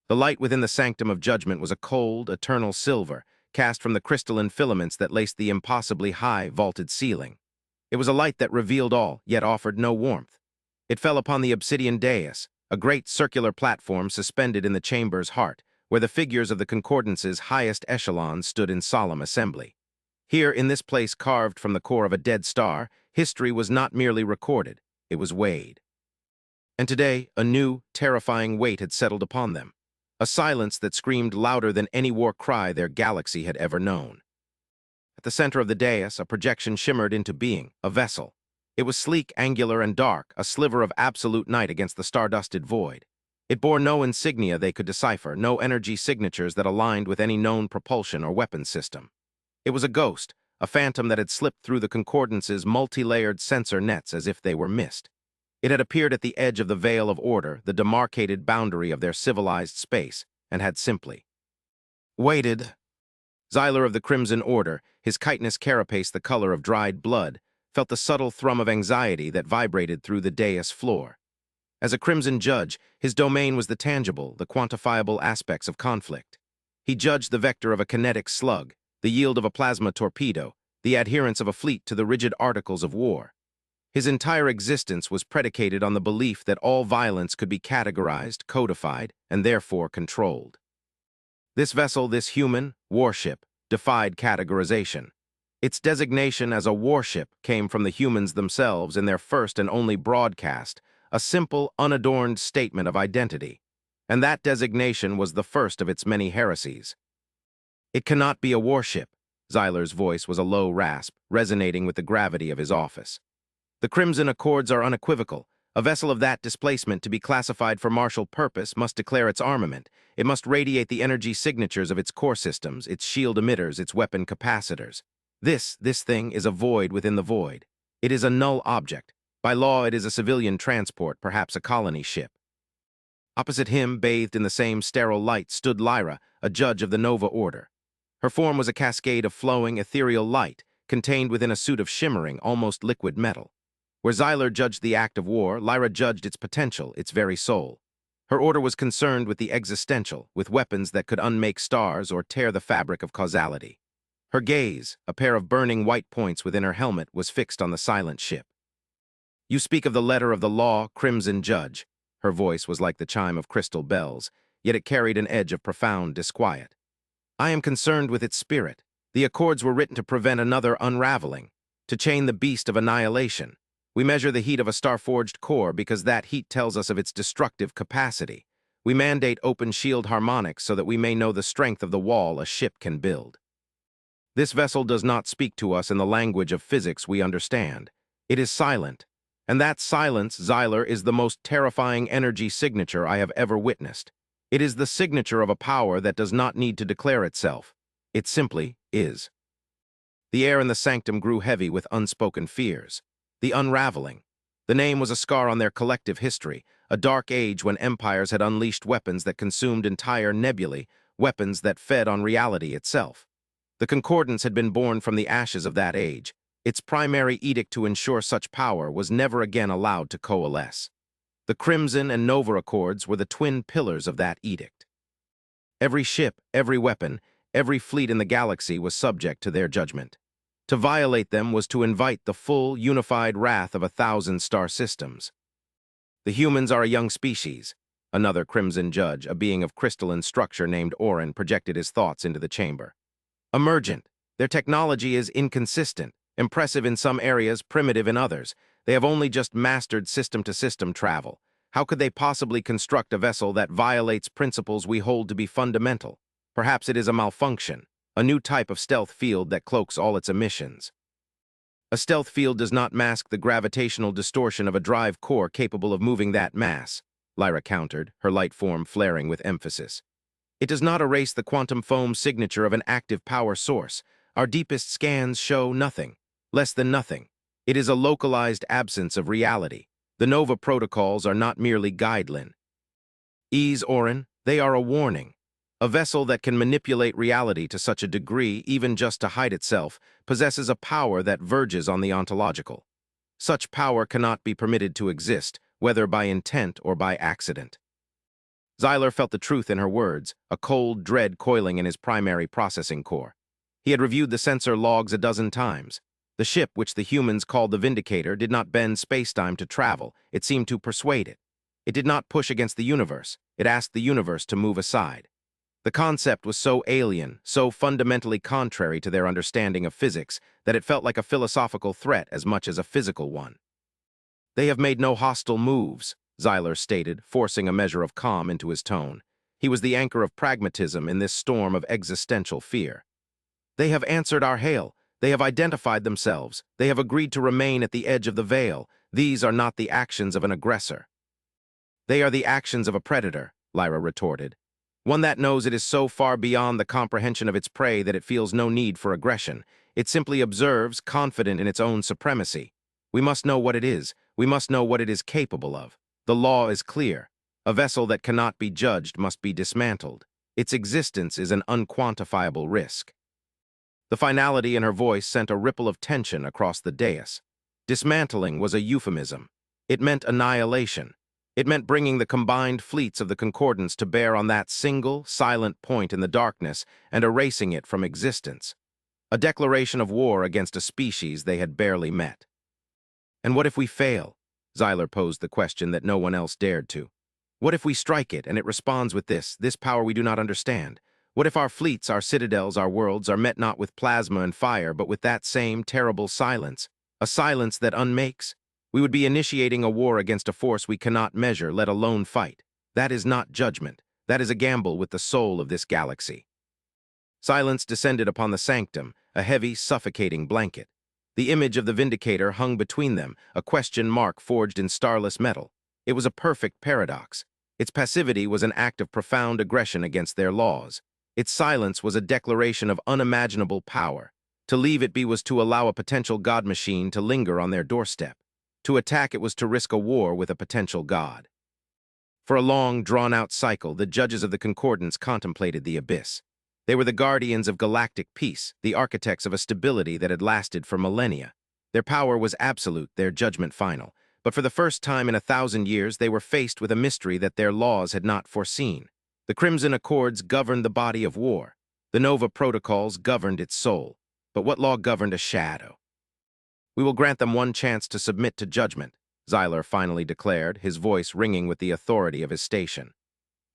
The light within the sanctum of judgment was a cold, eternal silver, cast from the crystalline filaments that laced the impossibly high, vaulted ceiling. It was a light that revealed all, yet offered no warmth. It fell upon the obsidian dais, a great circular platform suspended in the chamber's heart, where the figures of the concordance's highest echelons stood in solemn assembly. Here, in this place carved from the core of a dead star, history was not merely recorded, it was weighed. And today, a new, terrifying weight had settled upon them, a silence that screamed louder than any war cry their galaxy had ever known. At the center of the dais, a projection shimmered into being, a vessel. It was sleek, angular, and dark, a sliver of absolute night against the star-dusted void. It bore no insignia they could decipher, no energy signatures that aligned with any known propulsion or weapons system. It was a ghost, a phantom that had slipped through the concordance's multi-layered sensor nets as if they were mist. It had appeared at the edge of the veil of order, the demarcated boundary of their civilized space, and had simply waited. Xyler of the Crimson Order, his chitinous carapace the color of dried blood, felt the subtle thrum of anxiety that vibrated through the dais floor. As a Crimson Judge, his domain was the tangible, the quantifiable aspects of conflict. He judged the vector of a kinetic slug, the yield of a plasma torpedo, the adherence of a fleet to the rigid articles of war. His entire existence was predicated on the belief that all violence could be categorized, codified, and therefore controlled. This vessel, this human, warship, defied categorization. Its designation as a warship came from the humans themselves in their first and only broadcast, a simple, unadorned statement of identity. And that designation was the first of its many heresies. It cannot be a warship. Xyler's voice was a low rasp, resonating with the gravity of his office. The Crimson Accords are unequivocal. A vessel of that displacement to be classified for martial purpose must declare its armament. It must radiate the energy signatures of its core systems, its shield emitters, its weapon capacitors. This thing is a void within the void. It is a null object. By law, it is a civilian transport, perhaps a colony ship. Opposite him, bathed in the same sterile light, stood Lyra, a judge of the Nova Order. Her form was a cascade of flowing, ethereal light, contained within a suit of shimmering, almost liquid metal. Where Xyler judged the act of war, Lyra judged its potential, its very soul. Her order was concerned with the existential, with weapons that could unmake stars or tear the fabric of causality. Her gaze, a pair of burning white points within her helmet, was fixed on the silent ship. You speak of the letter of the law, Crimson Judge. Her voice was like the chime of crystal bells, yet it carried an edge of profound disquiet. I am concerned with its spirit. The Accords were written to prevent another unraveling, to chain the beast of annihilation. We measure the heat of a star-forged core because that heat tells us of its destructive capacity. We mandate open shield harmonics so that we may know the strength of the wall a ship can build. This vessel does not speak to us in the language of physics we understand. It is silent, and that silence, Xyler, is the most terrifying energy signature I have ever witnessed. It is the signature of a power that does not need to declare itself. It simply is. The air in the sanctum grew heavy with unspoken fears. The unraveling. The name was a scar on their collective history, a dark age when empires had unleashed weapons that consumed entire nebulae, weapons that fed on reality itself. The Concordance had been born from the ashes of that age. Its primary edict to ensure such power was never again allowed to coalesce. The Crimson and Nova Accords were the twin pillars of that edict. Every ship, every weapon, every fleet in the galaxy was subject to their judgment. To violate them was to invite the full, unified wrath of 1,000 star systems. The humans are a young species. Another Crimson Judge, a being of crystalline structure named Orin, projected his thoughts into the chamber. Emergent. Their technology is inconsistent, impressive in some areas, primitive in others. They have only just mastered system-to-system travel. How could they possibly construct a vessel that violates principles we hold to be fundamental? Perhaps it is a malfunction. A new type of stealth field that cloaks all its emissions. A stealth field does not mask the gravitational distortion of a drive core capable of moving that mass, Lyra countered, her light form flaring with emphasis. It does not erase the quantum foam signature of an active power source. Our deepest scans show nothing, less than nothing. It is a localized absence of reality. The Nova protocols are not merely guideline. Ease, Orin, they are a warning. A vessel that can manipulate reality to such a degree, even just to hide itself, possesses a power that verges on the ontological. Such power cannot be permitted to exist, whether by intent or by accident. Xyler felt the truth in her words, a cold dread coiling in his primary processing core. He had reviewed the sensor logs a dozen times. The ship, which the humans called the Vindicator, did not bend spacetime to travel. It seemed to persuade it. It did not push against the universe. It asked the universe to move aside. The concept was so alien, so fundamentally contrary to their understanding of physics, that it felt like a philosophical threat as much as a physical one. "They have made no hostile moves," Xyler stated, forcing a measure of calm into his tone. He was the anchor of pragmatism in this storm of existential fear. "They have answered our hail. They have identified themselves. They have agreed to remain at the edge of the veil. These are not the actions of an aggressor." "They are the actions of a predator," Lyra retorted. "One that knows it is so far beyond the comprehension of its prey that it feels no need for aggression. It simply observes, confident in its own supremacy. We must know what it is. We must know what it is capable of. The law is clear. A vessel that cannot be judged must be dismantled. Its existence is an unquantifiable risk." The finality in her voice sent a ripple of tension across the dais. Dismantling was a euphemism. It meant annihilation. It meant bringing the combined fleets of the Concordance to bear on that single, silent point in the darkness and erasing it from existence. A declaration of war against a species they had barely met. "And what if we fail?" Xyler posed the question that no one else dared to. "What if we strike it and it responds with this power we do not understand? What if our fleets, our citadels, our worlds are met not with plasma and fire, but with that same terrible silence, a silence that unmakes? We would be initiating a war against a force we cannot measure, let alone fight. That is not judgment. That is a gamble with the soul of this galaxy." Silence descended upon the sanctum, a heavy, suffocating blanket. The image of the Vindicator hung between them, a question mark forged in starless metal. It was a perfect paradox. Its passivity was an act of profound aggression against their laws. Its silence was a declaration of unimaginable power. To leave it be was to allow a potential god machine to linger on their doorstep. To attack it was to risk a war with a potential god. For a long, drawn-out cycle, the judges of the Concordance contemplated the abyss. They were the guardians of galactic peace, the architects of a stability that had lasted for millennia. Their power was absolute, their judgment final. But for the first time in 1,000 years, they were faced with a mystery that their laws had not foreseen. The Crimson Accords governed the body of war. The Nova Protocols governed its soul. But what law governed a shadow? "We will grant them one chance to submit to judgment," Xyler finally declared, his voice ringing with the authority of his station.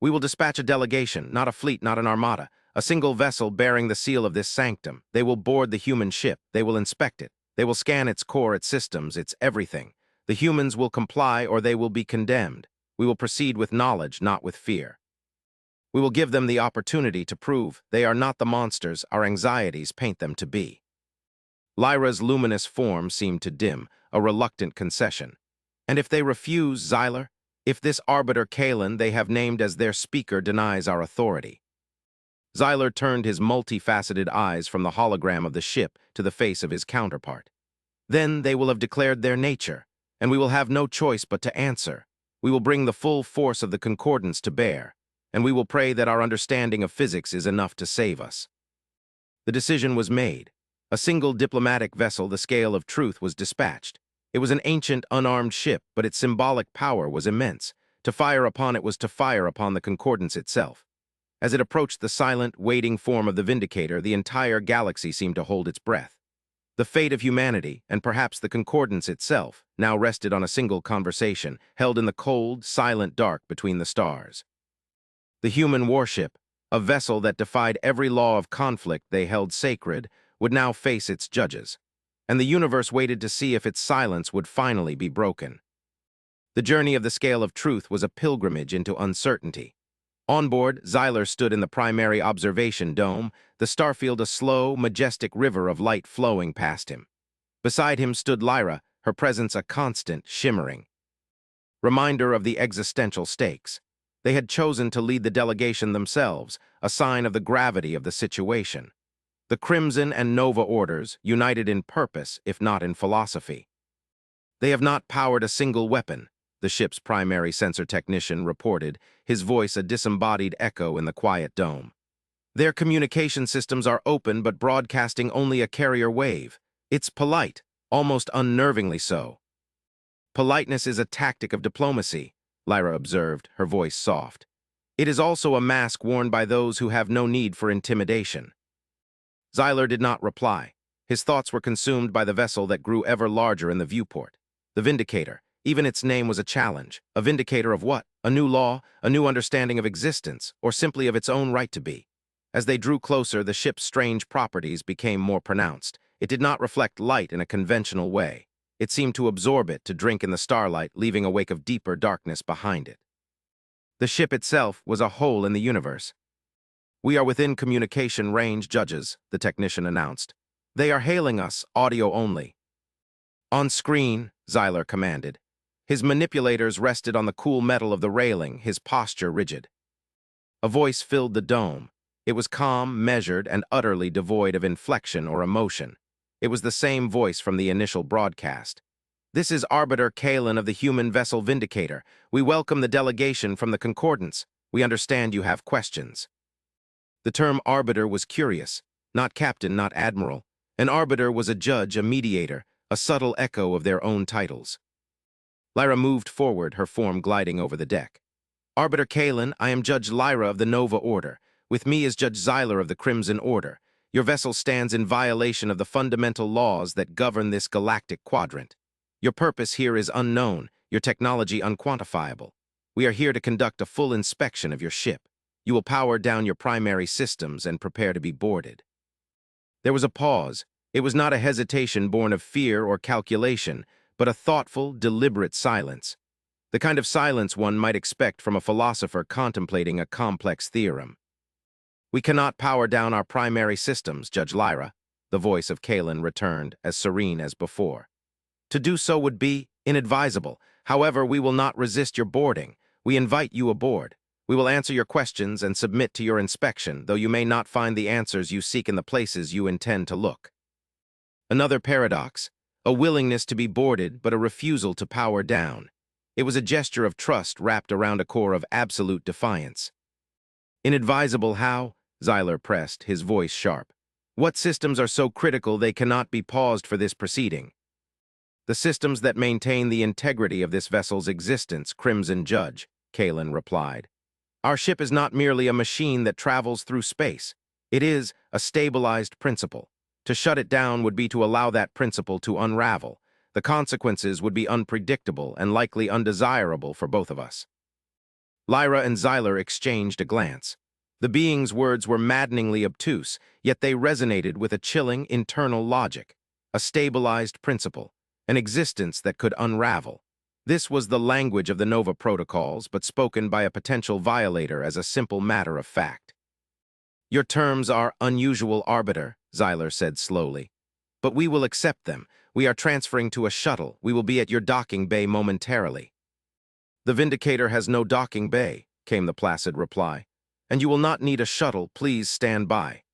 "We will dispatch a delegation, not a fleet, not an armada, a single vessel bearing the seal of this sanctum. They will board the human ship. They will inspect it. They will scan its core, its systems, its everything. The humans will comply or they will be condemned. We will proceed with knowledge, not with fear. We will give them the opportunity to prove they are not the monsters our anxieties paint them to be." Lyra's luminous form seemed to dim, a reluctant concession. "And if they refuse, Xyler? If this arbiter Kalen they have named as their speaker denies our authority?" Xyler turned his multifaceted eyes from the hologram of the ship to the face of his counterpart. "Then they will have declared their nature, and we will have no choice but to answer. We will bring the full force of the Concordance to bear, and we will pray that our understanding of physics is enough to save us." The decision was made. A single diplomatic vessel, the Scale of Truth, was dispatched. It was an ancient, unarmed ship, but its symbolic power was immense. To fire upon it was to fire upon the Concordance itself. As it approached the silent, waiting form of the Vindicator, the entire galaxy seemed to hold its breath. The fate of humanity, and perhaps the Concordance itself, now rested on a single conversation, held in the cold, silent dark between the stars. The human warship, a vessel that defied every law of conflict they held sacred, would now face its judges, and the universe waited to see if its silence would finally be broken. The journey of the Scale of Truth was a pilgrimage into uncertainty. On board, Xyler stood in the primary observation dome, the starfield a slow, majestic river of light flowing past him. Beside him stood Lyra, her presence a constant, shimmering reminder of the existential stakes. They had chosen to lead the delegation themselves, a sign of the gravity of the situation. The Crimson and Nova orders, united in purpose, if not in philosophy. "They have not powered a single weapon," the ship's primary sensor technician reported, his voice a disembodied echo in the quiet dome. "Their communication systems are open but broadcasting only a carrier wave. It's polite, almost unnervingly so." "Politeness is a tactic of diplomacy," Lyra observed, her voice soft. It is also a mask worn by those who have no need for intimidation. Xyler did not reply. His thoughts were consumed by the vessel that grew ever larger in the viewport. The Vindicator. Even its name was a challenge. A vindicator of what? A new law, a new understanding of existence, or simply of its own right to be. As they drew closer, the ship's strange properties became more pronounced. It did not reflect light in a conventional way. It seemed to absorb it, to drink in the starlight, leaving a wake of deeper darkness behind it. The ship itself was a hole in the universe. "We are within communication range, judges," the technician announced. "They are hailing us, audio only." "On screen," Xyler commanded. His manipulators rested on the cool metal of the railing, his posture rigid. A voice filled the dome. It was calm, measured, and utterly devoid of inflection or emotion. It was the same voice from the initial broadcast. "This is Arbiter Kalen of the human vessel Vindicator. We welcome the delegation from the Concordance. We understand you have questions." The term arbiter was curious. Not captain, not admiral. An arbiter was a judge, a mediator, a subtle echo of their own titles. Lyra moved forward, her form gliding over the deck. "Arbiter Kalen, I am Judge Lyra of the Nova Order. With me is Judge Xyler of the Crimson Order. Your vessel stands in violation of the fundamental laws that govern this galactic quadrant. Your purpose here is unknown, your technology unquantifiable. We are here to conduct a full inspection of your ship. You will power down your primary systems and prepare to be boarded." There was a pause. It was not a hesitation born of fear or calculation, but a thoughtful, deliberate silence. The kind of silence one might expect from a philosopher contemplating a complex theorem. "We cannot power down our primary systems, Judge Lyra," the voice of Kalen returned, as serene as before. "To do so would be inadvisable. However, we will not resist your boarding. We invite you aboard. We will answer your questions and submit to your inspection, though you may not find the answers you seek in the places you intend to look." Another paradox. A willingness to be boarded, but a refusal to power down. It was a gesture of trust wrapped around a core of absolute defiance. "Inadvisable how?" Xyler pressed, his voice sharp. "What systems are so critical they cannot be paused for this proceeding?" "The systems that maintain the integrity of this vessel's existence, Crimson Judge," Kalen replied. "Our ship is not merely a machine that travels through space. It is a stabilized principle. To shut it down would be to allow that principle to unravel. The consequences would be unpredictable and likely undesirable for both of us." Lyra and Xyler exchanged a glance. The being's words were maddeningly obtuse, yet they resonated with a chilling internal logic. A stabilized principle, an existence that could unravel. This was the language of the Nova Protocols, but spoken by a potential violator as a simple matter of fact. "Your terms are unusual, Arbiter," Xyler said slowly. "But we will accept them. We are transferring to a shuttle. We will be at your docking bay momentarily." "The Vindicator has no docking bay," came the placid reply. "And you will not need a shuttle. Please stand by."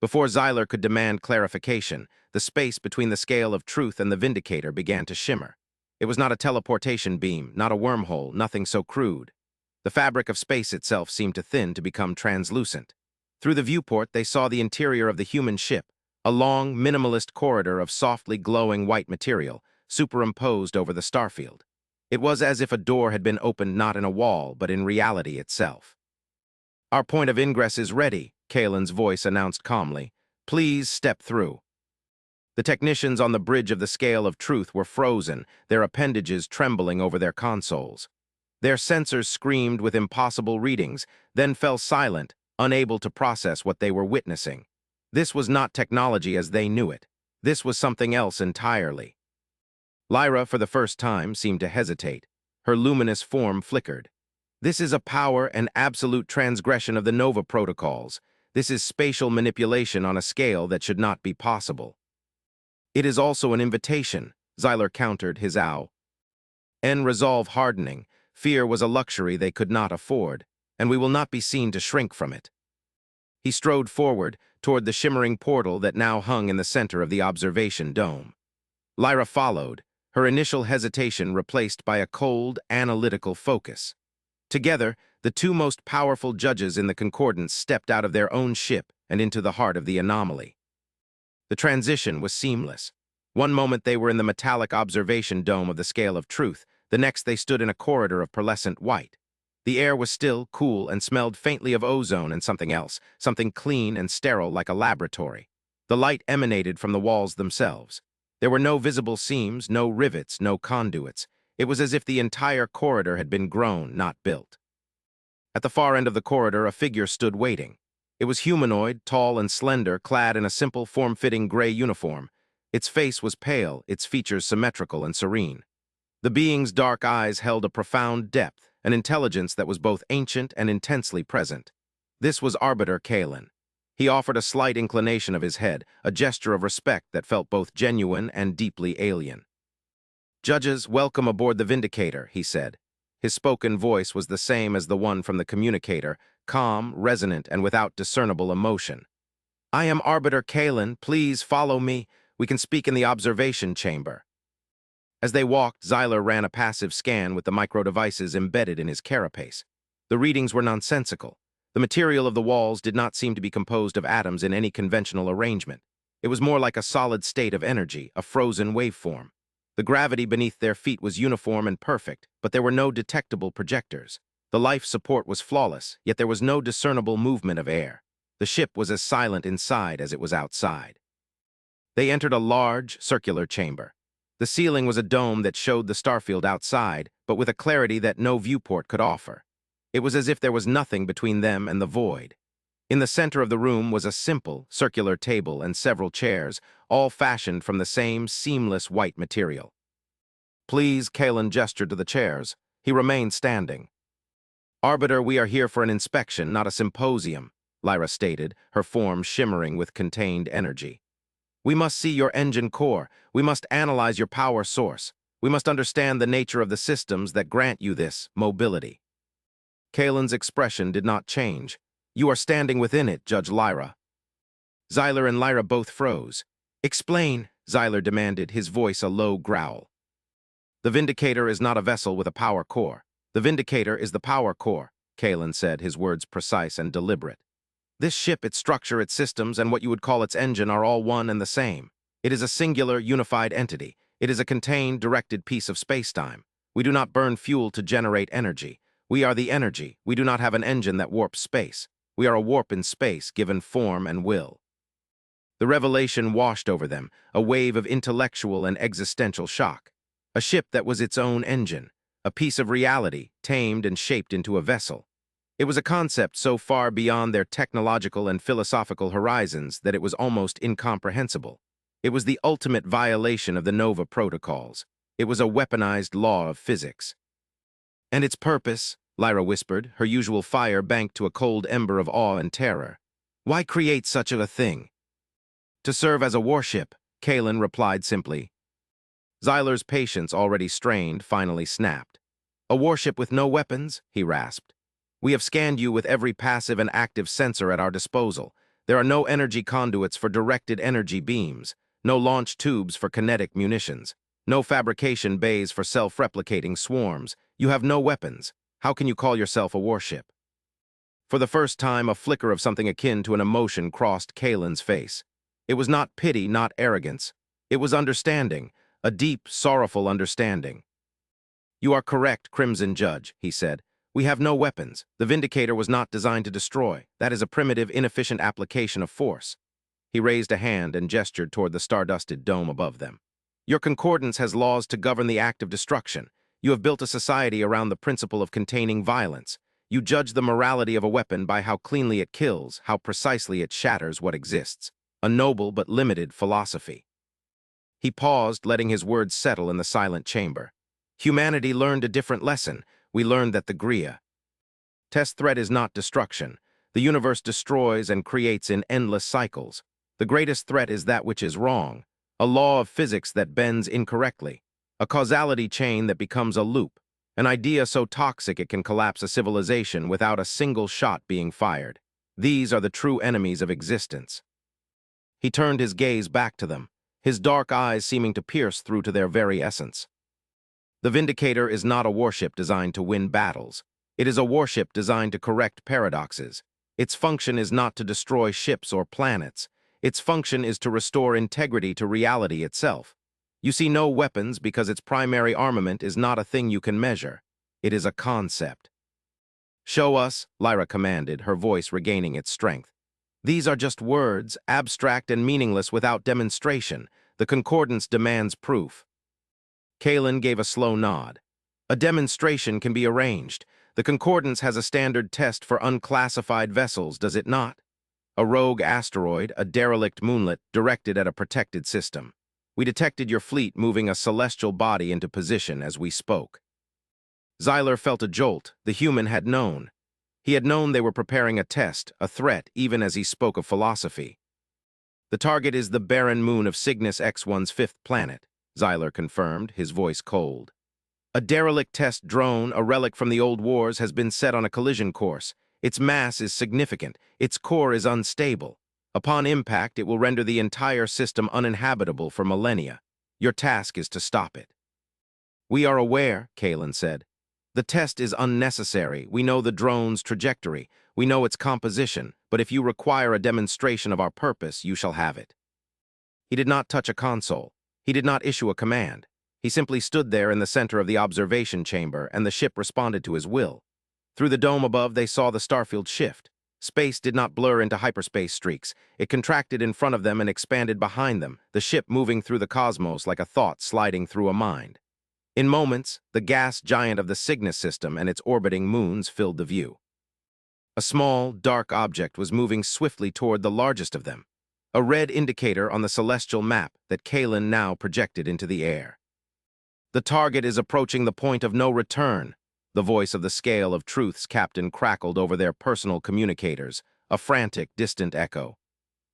Before Xyler could demand clarification, the space between the scale of truth and the Vindicator began to shimmer. It was not a teleportation beam, not a wormhole, nothing so crude. The fabric of space itself seemed to thin, to become translucent. Through the viewport, they saw the interior of the human ship, a long, minimalist corridor of softly glowing white material, superimposed over the starfield. It was as if a door had been opened not in a wall, but in reality itself. "Our point of ingress is ready," Kalen's voice announced calmly. "Please step through." The technicians on the bridge of the scale of truth were frozen, their appendages trembling over their consoles. Their sensors screamed with impossible readings, then fell silent, unable to process what they were witnessing. This was not technology as they knew it. This was something else entirely. Lyra, for the first time, seemed to hesitate. Her luminous form flickered. "This is a power and absolute transgression of the Nova Protocols. This is spatial manipulation on a scale that should not be possible." "It is also an invitation," Xyler countered, his ow. Resolve hardening. Fear was a luxury they could not afford, and we will not be seen to shrink from it. He strode forward, toward the shimmering portal that now hung in the center of the observation dome. Lyra followed, her initial hesitation replaced by a cold, analytical focus. Together, the two most powerful judges in the Concordance stepped out of their own ship and into the heart of the anomaly. The transition was seamless. One moment they were in the metallic observation dome of the scale of truth, the next they stood in a corridor of pearlescent white. The air was still, cool, and smelled faintly of ozone and something else, something clean and sterile like a laboratory. The light emanated from the walls themselves. There were no visible seams, no rivets, no conduits. It was as if the entire corridor had been grown, not built. At the far end of the corridor, a figure stood waiting. It was humanoid, tall and slender, clad in a simple, form-fitting gray uniform. Its face was pale, its features symmetrical and serene. The being's dark eyes held a profound depth, an intelligence that was both ancient and intensely present. This was Arbiter Kalen. He offered a slight inclination of his head, a gesture of respect that felt both genuine and deeply alien. "Judges, welcome aboard the Vindicator," he said. His spoken voice was the same as the one from the communicator, calm, resonant, and without discernible emotion. "I am Arbiter Kalen. Please follow me. We can speak in the observation chamber." As they walked, Xyler ran a passive scan with the micro-devices embedded in his carapace. The readings were nonsensical. The material of the walls did not seem to be composed of atoms in any conventional arrangement. It was more like a solid state of energy, a frozen waveform. The gravity beneath their feet was uniform and perfect, but there were no detectable projectors. The life support was flawless, yet there was no discernible movement of air. The ship was as silent inside as it was outside. They entered a large, circular chamber. The ceiling was a dome that showed the starfield outside, but with a clarity that no viewport could offer. It was as if there was nothing between them and the void. In the center of the room was a simple, circular table and several chairs, all fashioned from the same seamless white material. "Please," Kalen gestured to the chairs. He remained standing. "Arbiter, we are here for an inspection, not a symposium," Lyra stated, her form shimmering with contained energy. "We must see your engine core. We must analyze your power source. We must understand the nature of the systems that grant you this mobility." Kalen's expression did not change. "You are standing within it, Judge Lyra." Xyler and Lyra both froze. "Explain," Xyler demanded, his voice a low growl. "The Vindicator is not a vessel with a power core. The Vindicator is the power core," Kalen said, his words precise and deliberate. "This ship, its structure, its systems, and what you would call its engine are all one and the same. It is a singular, unified entity. It is a contained, directed piece of spacetime. We do not burn fuel to generate energy. We are the energy. We do not have an engine that warps space. We are a warp in space, given form and will." The revelation washed over them, a wave of intellectual and existential shock. A ship that was its own engine, a piece of reality, tamed and shaped into a vessel. It was a concept so far beyond their technological and philosophical horizons that it was almost incomprehensible. It was the ultimate violation of the Nova protocols. It was a weaponized law of physics. "And its purpose," Lyra whispered, her usual fire banked to a cold ember of awe and terror. "Why create such a thing?" "To serve as a warship," Kalen replied simply. Xyler's patience, already strained, finally snapped. "A warship with no weapons?" he rasped. "We have scanned you with every passive and active sensor at our disposal. There are no energy conduits for directed energy beams, no launch tubes for kinetic munitions, no fabrication bays for self-replicating swarms. You have no weapons. How can you call yourself a warship?" For the first time, a flicker of something akin to an emotion crossed Kalen's face. It was not pity, not arrogance. It was understanding, a deep, sorrowful understanding. "You are correct, Crimson Judge," he said. "We have no weapons. The Vindicator was not designed to destroy. That is a primitive, inefficient application of force." He raised a hand and gestured toward the stardusted dome above them. "Your concordance has laws to govern the act of destruction. You have built a society around the principle of containing violence. You judge the morality of a weapon by how cleanly it kills, how precisely it shatters what exists. A noble but limited philosophy." He paused, letting his words settle in the silent chamber. "Humanity learned a different lesson. We learned that the Gria test threat is not destruction. The universe destroys and creates in endless cycles. The greatest threat is that which is wrong, a law of physics that bends incorrectly, a causality chain that becomes a loop, an idea so toxic it can collapse a civilization without a single shot being fired. These are the true enemies of existence." He turned his gaze back to them, his dark eyes seeming to pierce through to their very essence. "The Vindicator is not a warship designed to win battles. It is a warship designed to correct paradoxes. Its function is not to destroy ships or planets. Its function is to restore integrity to reality itself. You see no weapons because its primary armament is not a thing you can measure. It is a concept." "Show us," Lyra commanded, her voice regaining its strength. "These are just words, abstract and meaningless without demonstration. The concordance demands proof." Kalen gave a slow nod. "A demonstration can be arranged. The concordance has a standard test for unclassified vessels, does it not? A rogue asteroid, a derelict moonlet, directed at a protected system. We detected your fleet moving a celestial body into position as we spoke." Xyler felt a jolt. The human had known. He had known they were preparing a test, a threat, even as he spoke of philosophy. "The target is the barren moon of Cygnus X1's fifth planet," Xyler confirmed, his voice cold. "A derelict test drone, a relic from the old wars, has been set on a collision course. Its mass is significant. Its core is unstable. Upon impact, it will render the entire system uninhabitable for millennia. Your task is to stop it." "We are aware," Kalen said. "The test is unnecessary. We know the drone's trajectory. We know its composition. But if you require a demonstration of our purpose, you shall have it." He did not touch a console. He did not issue a command. He simply stood there in the center of the observation chamber, and the ship responded to his will. Through the dome above, they saw the starfield shift. Space did not blur into hyperspace streaks. It contracted in front of them and expanded behind them, the ship moving through the cosmos like a thought sliding through a mind. In moments, the gas giant of the Cygnus system and its orbiting moons filled the view. A small, dark object was moving swiftly toward the largest of them, a red indicator on the celestial map that Kalen now projected into the air. "The target is approaching the point of no return," the voice of the Scale of Truth's captain crackled over their personal communicators, a frantic, distant echo.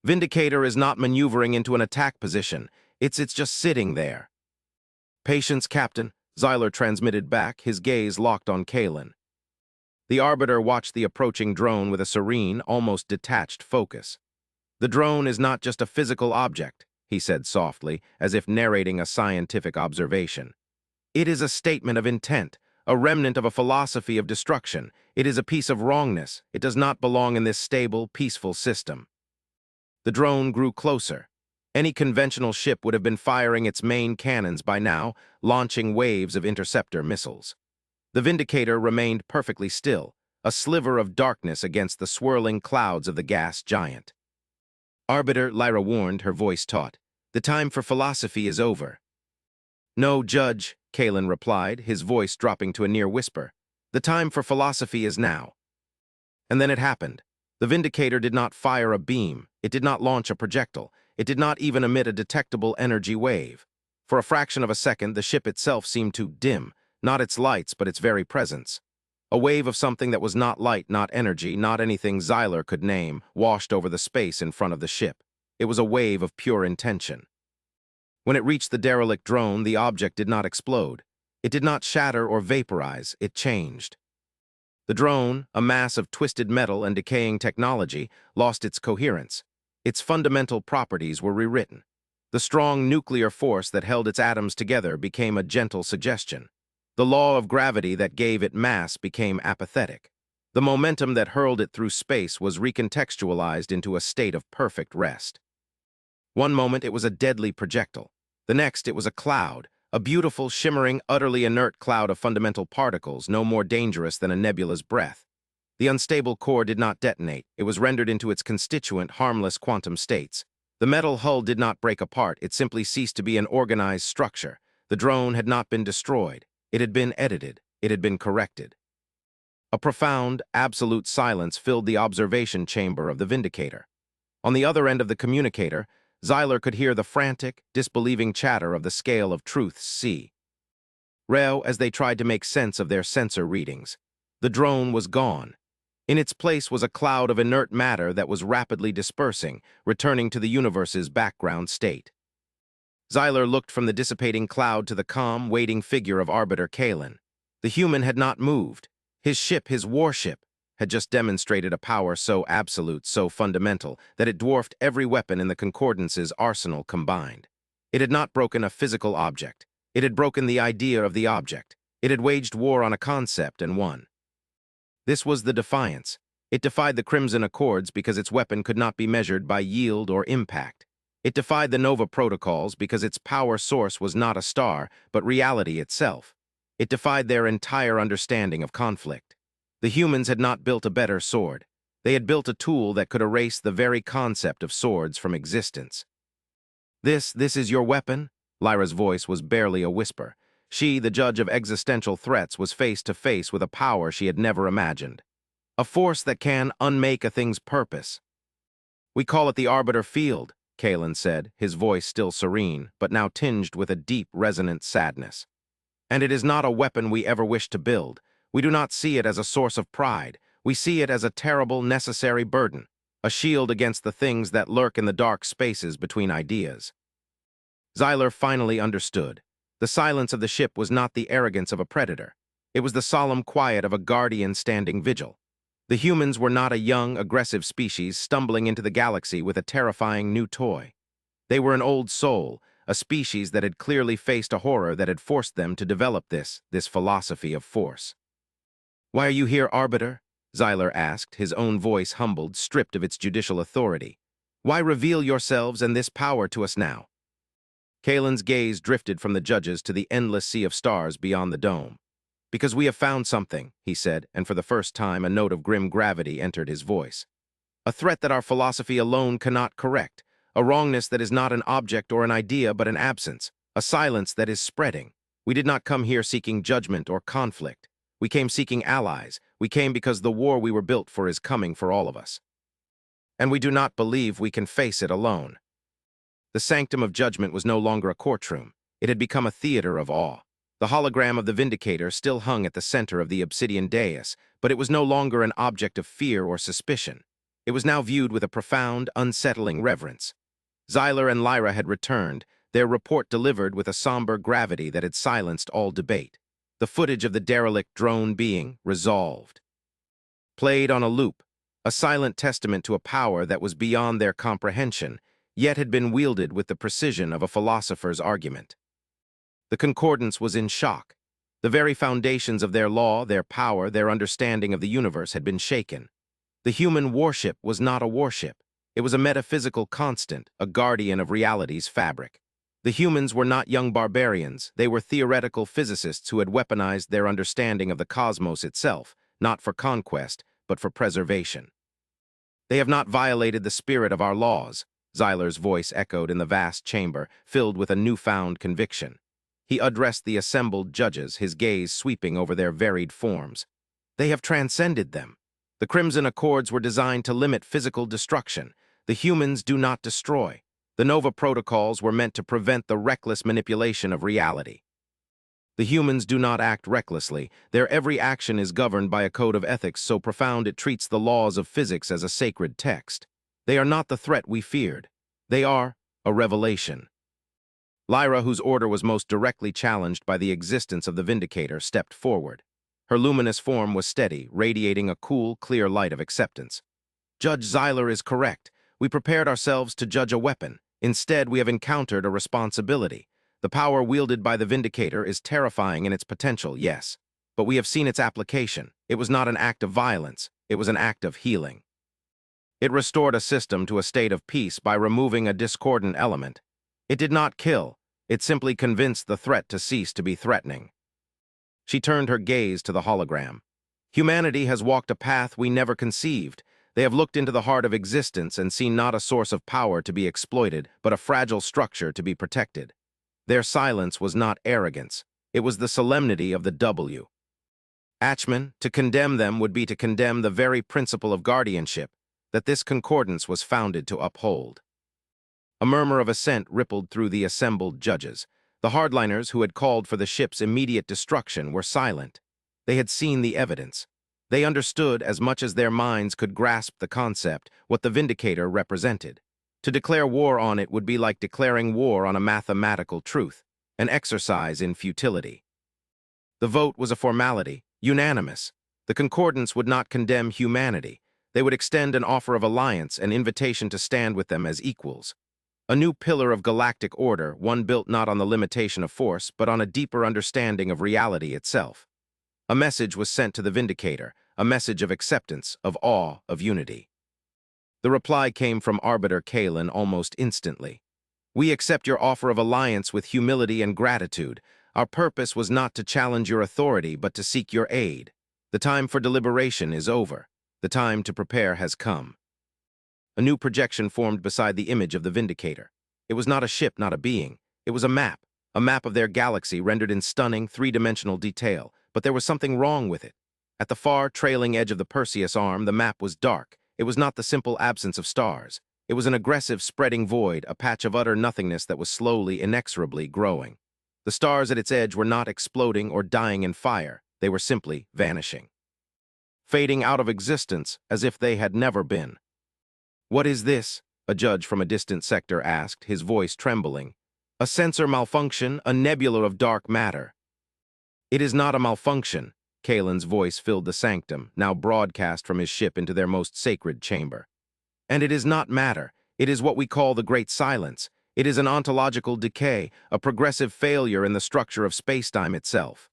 "Vindicator is not maneuvering into an attack position. It's just sitting there." "Patience, Captain," Xyler transmitted back, his gaze locked on Kalen. The Arbiter watched the approaching drone with a serene, almost detached focus. "The drone is not just a physical object," he said softly, as if narrating a scientific observation. "It is a statement of intent, a remnant of a philosophy of destruction. It is a piece of wrongness. It does not belong in this stable, peaceful system." The drone grew closer. Any conventional ship would have been firing its main cannons by now, launching waves of interceptor missiles. The Vindicator remained perfectly still, a sliver of darkness against the swirling clouds of the gas giant. "Arbiter," Lyra warned, her voice taut, "the time for philosophy is over." "No, Judge," Kalen replied, his voice dropping to a near whisper. "The time for philosophy is now." And then it happened. The Vindicator did not fire a beam. It did not launch a projectile. It did not even emit a detectable energy wave. For a fraction of a second, the ship itself seemed to dim, not its lights, but its very presence. A wave of something that was not light, not energy, not anything Xyler could name, washed over the space in front of the ship. It was a wave of pure intention. When it reached the derelict drone, the object did not explode. It did not shatter or vaporize. It changed. The drone, a mass of twisted metal and decaying technology, lost its coherence. Its fundamental properties were rewritten. The strong nuclear force that held its atoms together became a gentle suggestion. The law of gravity that gave it mass became apathetic. The momentum that hurled it through space was recontextualized into a state of perfect rest. One moment it was a deadly projectile. The next it was a cloud, a beautiful, shimmering, utterly inert cloud of fundamental particles, no more dangerous than a nebula's breath. The unstable core did not detonate. It was rendered into its constituent, harmless quantum states. The metal hull did not break apart. It simply ceased to be an organized structure. The drone had not been destroyed. It had been edited. It had been corrected. A profound, absolute silence filled the observation chamber of the Vindicator. On the other end of the communicator, Xyler could hear the frantic, disbelieving chatter of the Scale of Truth's sea. Reo, as they tried to make sense of their sensor readings. The drone was gone. In its place was a cloud of inert matter that was rapidly dispersing, returning to the universe's background state. Xyler looked from the dissipating cloud to the calm, waiting figure of Arbiter Kalen. The human had not moved. His ship, his warship, had just demonstrated a power so absolute, so fundamental, that it dwarfed every weapon in the Concordance's arsenal combined. It had not broken a physical object. It had broken the idea of the object. It had waged war on a concept and won. This was the defiance. It defied the Crimson Accords because its weapon could not be measured by yield or impact. It defied the Nova Protocols because its power source was not a star, but reality itself. It defied their entire understanding of conflict. The humans had not built a better sword. They had built a tool that could erase the very concept of swords from existence. This is your weapon? Lyra's voice was barely a whisper. She, the judge of existential threats, was face to face with a power she had never imagined. A force that can unmake a thing's purpose. We call it the Arbiter Field, Kalen said, his voice still serene, but now tinged with a deep, resonant sadness. And it is not a weapon we ever wish to build. We do not see it as a source of pride. We see it as a terrible, necessary burden, a shield against the things that lurk in the dark spaces between ideas. Xyler finally understood. The silence of the ship was not the arrogance of a predator. It was the solemn quiet of a guardian standing vigil. The humans were not a young, aggressive species stumbling into the galaxy with a terrifying new toy. They were an old soul, a species that had clearly faced a horror that had forced them to develop this philosophy of force. "Why are you here, Arbiter?" Xyler asked, his own voice humbled, stripped of its judicial authority. "Why reveal yourselves and this power to us now?" Kalen's gaze drifted from the judges to the endless sea of stars beyond the dome. "Because we have found something," he said, and for the first time a note of grim gravity entered his voice. "A threat that our philosophy alone cannot correct, a wrongness that is not an object or an idea but an absence, a silence that is spreading. We did not come here seeking judgment or conflict. We came seeking allies. We came because the war we were built for is coming for all of us. And we do not believe we can face it alone." The sanctum of judgment was no longer a courtroom. It had become a theater of awe. The hologram of the Vindicator still hung at the center of the obsidian dais, but it was no longer an object of fear or suspicion. It was now viewed with a profound, unsettling reverence. Xyler and Lyra had returned, their report delivered with a somber gravity that had silenced all debate. The footage of the derelict drone being resolved. Played on a loop, a silent testament to a power that was beyond their comprehension, yet had been wielded with the precision of a philosopher's argument. The Concordance was in shock. The very foundations of their law, their power, their understanding of the universe had been shaken. The human warship was not a warship. It was a metaphysical constant, a guardian of reality's fabric. The humans were not young barbarians. They were theoretical physicists who had weaponized their understanding of the cosmos itself, not for conquest, but for preservation. "They have not violated the spirit of our laws," Xyler's voice echoed in the vast chamber, filled with a newfound conviction. He addressed the assembled judges, his gaze sweeping over their varied forms. "They have transcended them. The Crimson Accords were designed to limit physical destruction. The humans do not destroy. The Nova Protocols were meant to prevent the reckless manipulation of reality. The humans do not act recklessly. Their every action is governed by a code of ethics so profound it treats the laws of physics as a sacred text. They are not the threat we feared. They are a revelation." Lyra, whose order was most directly challenged by the existence of the Vindicator, stepped forward. Her luminous form was steady, radiating a cool, clear light of acceptance. "Judge Xyler is correct. We prepared ourselves to judge a weapon. Instead, we have encountered a responsibility. The power wielded by the Vindicator is terrifying in its potential, yes. But we have seen its application. It was not an act of violence. It was an act of healing. It restored a system to a state of peace by removing a discordant element. It did not kill. It simply convinced the threat to cease to be threatening." She turned her gaze to the hologram. "Humanity has walked a path we never conceived. They have looked into the heart of existence and seen not a source of power to be exploited, but a fragile structure to be protected. Their silence was not arrogance. It was the solemnity of the W. Atchman, to condemn them would be to condemn the very principle of guardianship that this concordance was founded to uphold." A murmur of assent rippled through the assembled judges. The hardliners who had called for the ship's immediate destruction were silent. They had seen the evidence. They understood, as much as their minds could grasp the concept, what the Vindicator represented. To declare war on it would be like declaring war on a mathematical truth, an exercise in futility. The vote was a formality, unanimous. The concordance would not condemn humanity. They would extend an offer of alliance, an invitation to stand with them as equals. A new pillar of galactic order, one built not on the limitation of force, but on a deeper understanding of reality itself. A message was sent to the Vindicator, a message of acceptance, of awe, of unity. The reply came from Arbiter Kalen almost instantly. "We accept your offer of alliance with humility and gratitude. Our purpose was not to challenge your authority, but to seek your aid." The time for deliberation is over. The time to prepare has come. A new projection formed beside the image of the Vindicator. It was not a ship, not a being. It was a map of their galaxy rendered in stunning, three-dimensional detail, but there was something wrong with it. At the far, trailing edge of the Perseus arm, the map was dark. It was not the simple absence of stars. It was an aggressive, spreading void, a patch of utter nothingness that was slowly, inexorably growing. The stars at its edge were not exploding or dying in fire. They were simply vanishing, fading out of existence as if they had never been. "What is this?" a judge from a distant sector asked, his voice trembling. "A sensor malfunction, a nebula of dark matter." "It is not a malfunction." Kalen's voice filled the sanctum, now broadcast from his ship into their most sacred chamber. "And it is not matter. It is what we call the Great Silence. It is an ontological decay, a progressive failure in the structure of spacetime itself."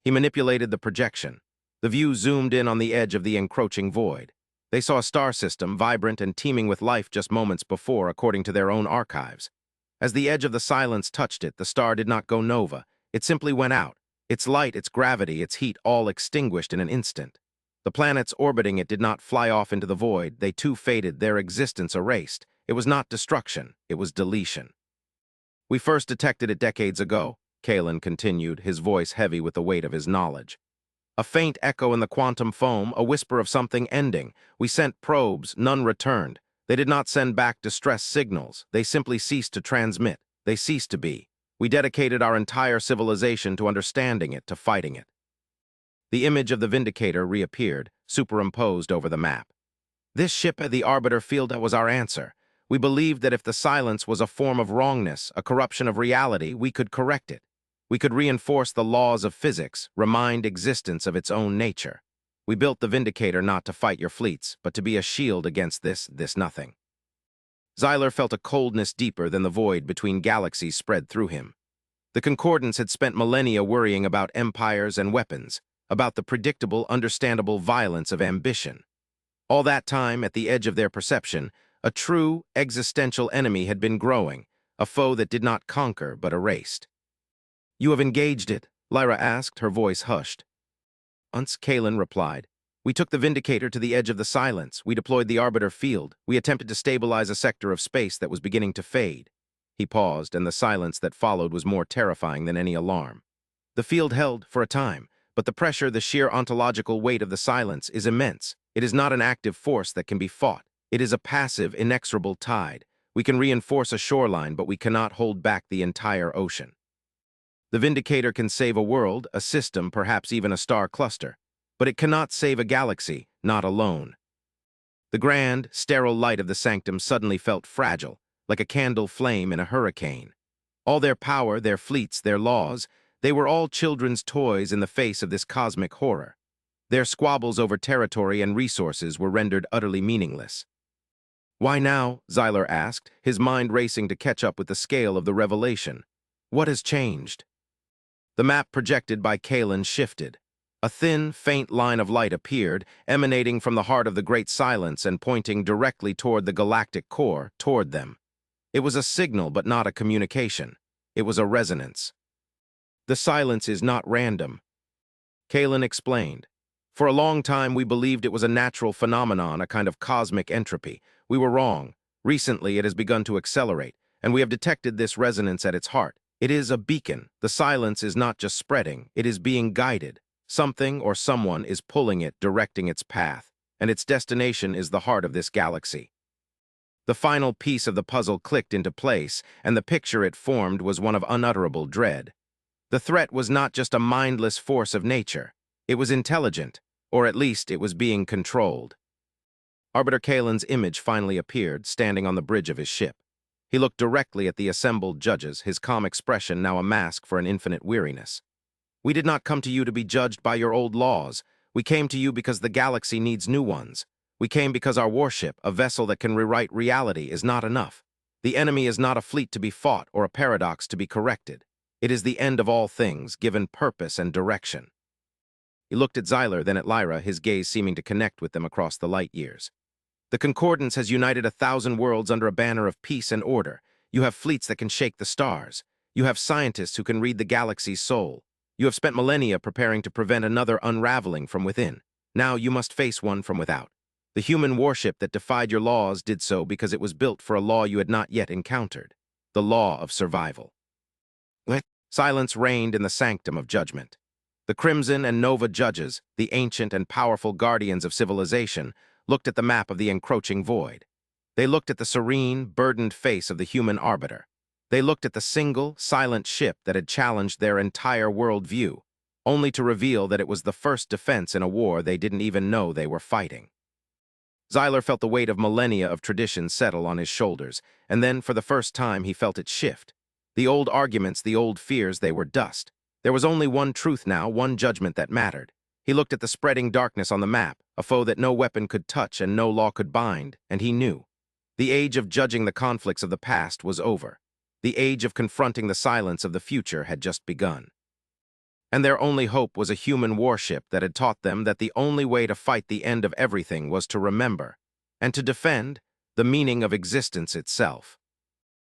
He manipulated the projection. The view zoomed in on the edge of the encroaching void. They saw a star system, vibrant and teeming with life just moments before, according to their own archives. As the edge of the silence touched it, the star did not go nova. It simply went out. Its light, its gravity, its heat all extinguished in an instant. The planets orbiting it did not fly off into the void. They too faded, their existence erased. It was not destruction, it was deletion. "We first detected it decades ago," Kalen continued, his voice heavy with the weight of his knowledge. "A faint echo in the quantum foam, a whisper of something ending. We sent probes, none returned. They did not send back distress signals. They simply ceased to transmit. They ceased to be. We dedicated our entire civilization to understanding it, to fighting it." The image of the Vindicator reappeared, superimposed over the map. "This ship at the Arbiter field was our answer. We believed that if the silence was a form of wrongness, a corruption of reality, we could correct it. We could reinforce the laws of physics, remind existence of its own nature. We built the Vindicator not to fight your fleets, but to be a shield against this nothing." Xyler felt a coldness deeper than the void between galaxies spread through him. The Concordance had spent millennia worrying about empires and weapons, about the predictable, understandable violence of ambition. All that time, at the edge of their perception, a true, existential enemy had been growing, a foe that did not conquer but erased. "You have engaged it?" Lyra asked, her voice hushed. Kalen replied. "We took the Vindicator to the edge of the silence. We deployed the Arbiter field. We attempted to stabilize a sector of space that was beginning to fade." He paused, and the silence that followed was more terrifying than any alarm. "The field held for a time, but the pressure, the sheer ontological weight of the silence is immense. It is not an active force that can be fought. It is a passive, inexorable tide. We can reinforce a shoreline, but we cannot hold back the entire ocean. The Vindicator can save a world, a system, perhaps even a star cluster, but it cannot save a galaxy, not alone." The grand, sterile light of the sanctum suddenly felt fragile, like a candle flame in a hurricane. All their power, their fleets, their laws, they were all children's toys in the face of this cosmic horror. Their squabbles over territory and resources were rendered utterly meaningless. "Why now?" Xyler asked, his mind racing to catch up with the scale of the revelation. "What has changed?" The map projected by Kalen shifted. A thin, faint line of light appeared, emanating from the heart of the Great Silence and pointing directly toward the galactic core, toward them. It was a signal, but not a communication. It was a resonance. "The silence is not random," Kalen explained. "For a long time, we believed it was a natural phenomenon, a kind of cosmic entropy. We were wrong. Recently, it has begun to accelerate, and we have detected this resonance at its heart. It is a beacon. The silence is not just spreading, it is being guided. Something or someone is pulling it, directing its path, and its destination is the heart of this galaxy." The final piece of the puzzle clicked into place, and the picture it formed was one of unutterable dread. The threat was not just a mindless force of nature. It was intelligent, or at least it was being controlled. Arbiter Kalen's image finally appeared, standing on the bridge of his ship. He looked directly at the assembled judges, his calm expression now a mask for an infinite weariness. "We did not come to you to be judged by your old laws. We came to you because the galaxy needs new ones. We came because our warship, a vessel that can rewrite reality, is not enough. The enemy is not a fleet to be fought or a paradox to be corrected. It is the end of all things, given purpose and direction." He looked at Xyler, then at Lyra, his gaze seeming to connect with them across the light years. "The Concordance has united 1,000 worlds under a banner of peace and order. You have fleets that can shake the stars. You have scientists who can read the galaxy's soul. You have spent millennia preparing to prevent another unraveling from within. Now you must face one from without. The human warship that defied your laws did so because it was built for a law you had not yet encountered, the law of survival. Silence reigned in the sanctum of judgment. The Crimson and Nova judges, the ancient and powerful guardians of civilization, looked at the map of the encroaching void. They looked at the serene, burdened face of the human arbiter. They looked at the single, silent ship that had challenged their entire worldview, only to reveal that it was the first defense in a war they didn't even know they were fighting. Xyler felt the weight of millennia of tradition settle on his shoulders, and then, for the first time, he felt it shift. The old arguments, the old fears, they were dust. There was only one truth now, one judgment that mattered. He looked at the spreading darkness on the map, a foe that no weapon could touch and no law could bind, and he knew. The age of judging the conflicts of the past was over. The age of confronting the silence of the future had just begun. And their only hope was a human warship that had taught them that the only way to fight the end of everything was to remember, and to defend the meaning of existence itself.